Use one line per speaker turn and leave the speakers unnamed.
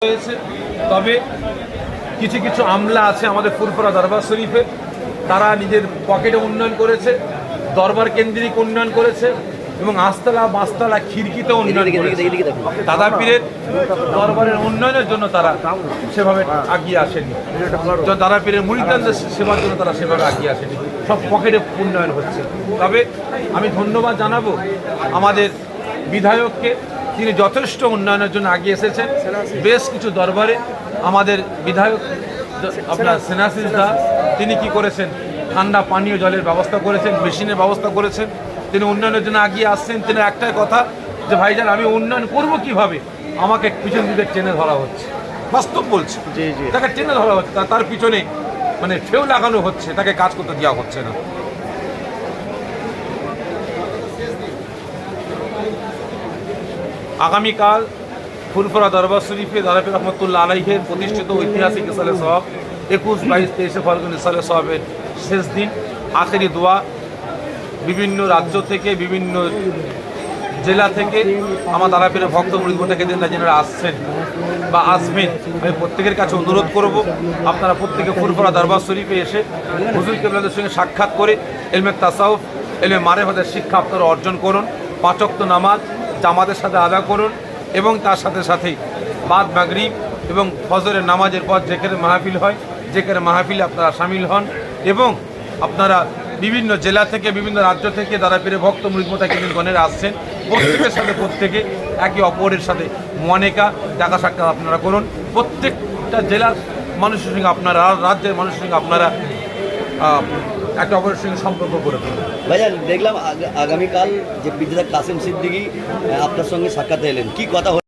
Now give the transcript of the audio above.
হয়েছে। তবে কিছু কিছু আমলা আছে আমাদের ফুরফুরা দরবার শরীফে, তারা নিজের পকেটে উন্নয়ন করেছে, দরবার কেন্দ্রিক উন্নয়ন করেছে এবং আস্তলা বাস্তলা খিড়কিতে উন্নয়ন করেছে। দাদা পীরের দরবারের উন্নয়নের জন্য তারা সেভাবে এগিয়ে আসেনি, দাদা পীরের মুরিদানদের সেবার জন্য তারা সেভাবে এগিয়ে আসেনি, সব পকেটে উন্নয়ন হচ্ছে। তবে আমি ধন্যবাদ জানাবো আমাদের বিধায়ককে, তিনি যথেষ্ট উন্নয়নের জন্য এগিয়ে এসেছেন। বেশ কিছু দরবারে আমাদের বিধায়ক আপনার সেনাসিস দা তিনি কি করেছেন, ঠান্ডা পানীয় জলের ব্যবস্থা করেছেন, মেশিনের ব্যবস্থা করেছেন, তিনি উন্নয়নের জন্য এগিয়ে আসছেন। তিনি একটাই কথা যে ভাইজান আমি উন্নয়ন করব কিভাবে, আমাকে পিছন দিকে টেনে ধরা হচ্ছে, বাস্তব বলছে, তাকে টেনে ধরা হচ্ছে, তার পিছনে মানে ফেউ লাগানো হচ্ছে, তাকে কাজ করতে দেওয়া হচ্ছে না। আগামীকাল ফুরফুরা দরবার শরীফে দাদা পীর রহমতুল্লাহ আলাইহের প্রতিষ্ঠিত ঐতিহাসিক ইসালে সওয়াব 21, 22, 23 ফাল্গুন ইসালে সওয়াবের শেষ দিন, আখেরি দোয়া। বিভিন্ন রাজ্য থেকে, বিভিন্ন জেলা থেকে আমার দাদা পীরের ভক্ত মুরিদ থেকে যারা আসছেন বা আসবেন, আমি প্রত্যেকের কাছে অনুরোধ করব আপনারা প্রত্যেকে ফুরফুরা দরবার শরীফে এসে হুজুর কেবলাদের সঙ্গে সাক্ষাৎ করে ইলমে তাসাউফ, ইলমে মারিফাতের শিক্ষা আপনারা অর্জন করুন। 5 ওয়াক্ত নামাজ জামাতের সাথে আদা করুন এবং তার সাথে সাথেই বাদ মাগরিব এবং ফজরের নামাজের পর জেকের মাহফিল হয়, জেকের মাহফিলে আপনারা সামিল হন এবং আপনারা বিভিন্ন জেলা থেকে, বিভিন্ন রাজ্য থেকে দাদা পীরের ভক্ত মুরিদ মোতাকিনগণেরা আসছেন। প্রত্যেকের সাথে প্রত্যেকে একে অপরের সাথে মোয়ানেকা দেখা সাক্ষাৎ আপনারা করুন। প্রত্যেকটা জেলার মানুষের সঙ্গে আপনারা, রাজ্যের মানুষের সঙ্গে আপনারা একে অপরের সঙ্গে সম্পর্ক করে তুলুন।
ভাইজান দেখলাম আগামীকাল যে বিদ্যাসাগর কাসেম সিদ্দিকী আপনার সঙ্গে সাক্ষাৎ এলেন, কি কথা হলো?